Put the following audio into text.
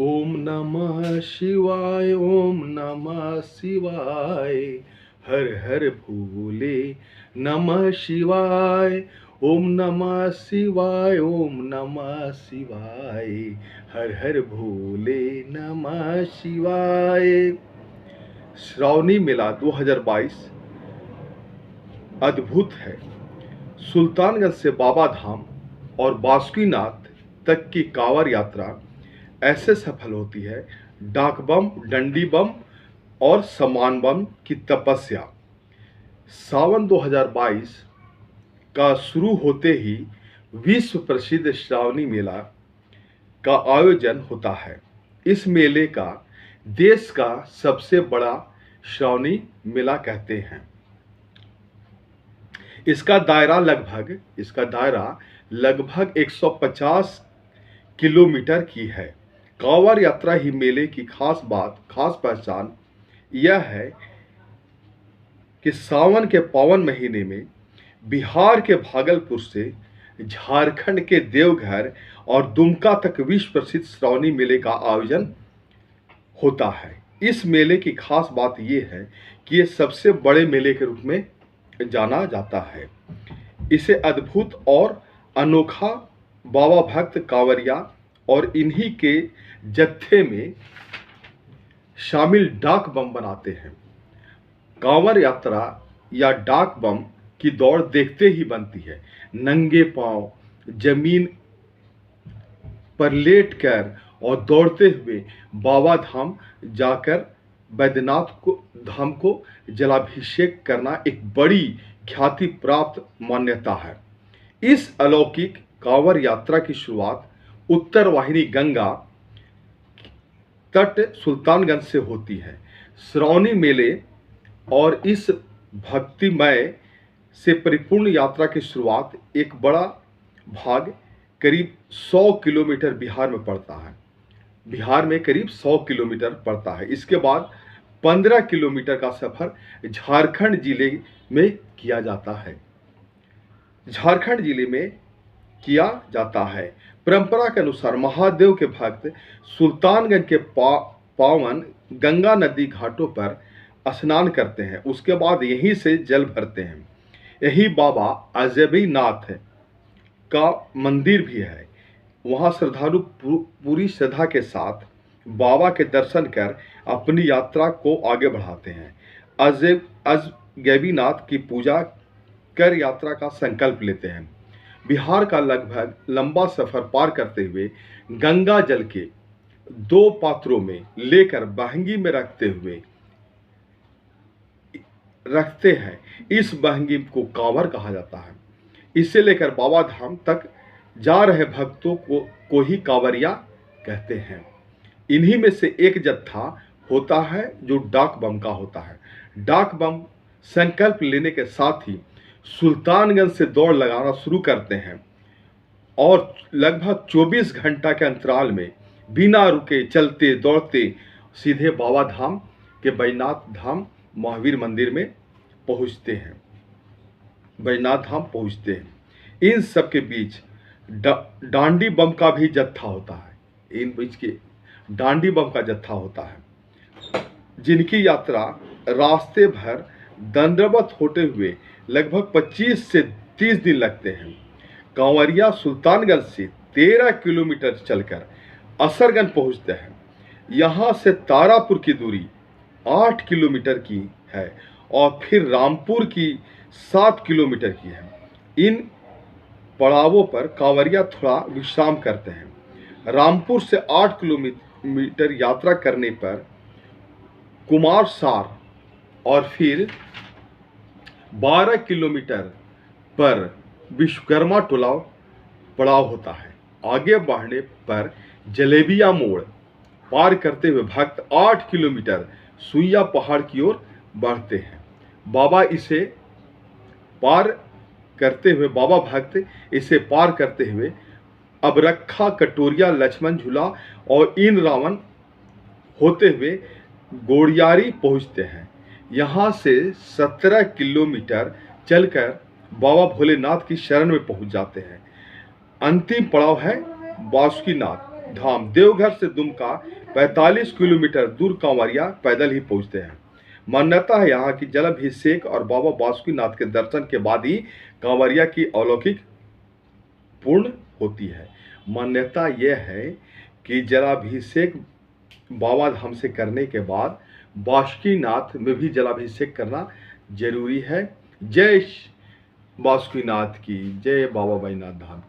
ओम नमः शिवाय, ओम नमः शिवाय, हर हर भोले नमः शिवाय। ओम नमः शिवाय, ओम नमः शिवाय, हर हर भोले नमः शिवाय। श्रावणी मेला 2022 अद्भुत है। सुल्तानगंज से बाबा धाम और बासुकीनाथ तक की कांवड़ यात्रा ऐसे सफल होती है। डाक बम, डंडी बम और समान बम की तपस्या। सावन 2022 का शुरू होते ही विश्व प्रसिद्ध श्रावणी मेला का आयोजन होता है। इस मेले का देश का सबसे बड़ा श्रावणी मेला कहते हैं। इसका दायरा लगभग 150 किलोमीटर की है। कांवड़ यात्रा ही मेले की खास पहचान यह है कि सावन के पावन महीने में बिहार के भागलपुर से झारखंड के देवघर और दुमका तक विश्व प्रसिद्ध श्रावणी मेले का आयोजन होता है। इस मेले की खास बात यह है कि यह सबसे बड़े मेले के रूप में जाना जाता है। इसे अद्भुत और अनोखा बाबा भक्त कांवरिया और इन्हीं के जत्थे में शामिल डाक बम बनाते हैं। कांवड़ यात्रा या डाक बम की दौड़ देखते ही बनती है। नंगे पांव जमीन पर लेटकर और दौड़ते हुए बाबा धाम जाकर धाम को जलाभिषेक करना एक बड़ी ख्याति प्राप्त मान्यता है। इस अलौकिक कांवड़ यात्रा की शुरुआत उत्तर वाहिनी गंगा तट सुल्तानगंज से होती है। श्रावणी मेले और इस भक्तिमय से परिपूर्ण यात्रा की शुरुआत एक बड़ा भाग करीब 100 किलोमीटर बिहार में पड़ता है। बिहार में करीब 100 किलोमीटर पड़ता है। इसके बाद 15 किलोमीटर का सफर झारखंड जिले में किया जाता है। परंपरा के अनुसार महादेव के भक्त सुल्तानगंज के पावन गंगा नदी घाटों पर स्नान करते हैं। उसके बाद यहीं से जल भरते हैं। यही बाबा अजयबीनाथ का मंदिर भी है। वहां श्रद्धालु पूरी श्रद्धा के साथ बाबा के दर्शन कर अपनी यात्रा को आगे बढ़ाते हैं। अजगैबीनाथ की पूजा कर यात्रा का संकल्प लेते हैं। बिहार का लगभग लंबा सफर पार करते हुए गंगा जल के 2 पात्रों में लेकर बहंगी में रखते हैं। इस बहंगी को कांवर कहा जाता है। इसे लेकर बाबा धाम तक जा रहे भक्तों को ही कांवरिया कहते हैं। इन्हीं में से एक जत्था होता है जो डाक बम का होता है। डाक बम संकल्प लेने के साथ ही सुल्तानगंज से दौड़ लगाना शुरू करते हैं और लगभग 24 घंटा के अंतराल में बिना रुके चलते दौड़ते सीधे बाबा धाम के बैजनाथ धाम महावीर मंदिर में पहुंचते हैं। इन सब के बीच डांडी बम का भी जत्था होता है। डांडी बम का जत्था होता है, जिनकी यात्रा रास्ते भर दंडवत होते हुए लगभग 25 से 30 दिन लगते हैं। कांवरिया सुल्तानगंज से 13 किलोमीटर चलकर असरगंज पहुंचते हैं। यहां से तारापुर की दूरी 8 किलोमीटर की है और फिर रामपुर की 7 किलोमीटर की है। इन पड़ावों पर कांवरिया थोड़ा विश्राम करते हैं। रामपुर से 8 किलोमीटर यात्रा करने पर कुमारसार और फिर 12 किलोमीटर पर विश्वकर्मा टोला पड़ाव होता है। आगे बढ़ने पर जलेबिया मोड़ पार करते हुए भक्त 8 किलोमीटर सुइया पहाड़ की ओर बढ़ते हैं। बाबा भक्त इसे पार करते हुए अबरखा, कटोरिया, लक्ष्मण झूला और इन रावण होते हुए गोड़ियारी पहुंचते हैं। यहां से 17 किलोमीटर चलकर बाबा भोलेनाथ की शरण में पहुंच जाते हैं। अंतिम पड़ाव है बासुकीनाथ। धाम देवघर से दुमका 45 किलोमीटर दूर कांवरिया पैदल ही पहुंचते हैं। मान्यता है यहाँ की जलाभिषेक और बाबा बासुकीनाथ के दर्शन के बाद ही कांवरिया की अलौकिक पूर्ण होती है। मान्यता यह है कि जलाभिषेक बाबा धाम से करने के बाद बासुकीनाथ में भी जलाभिषेक करना जरूरी है। जय बासुकीनाथ की जय, बाबा बैजनाथ धाम।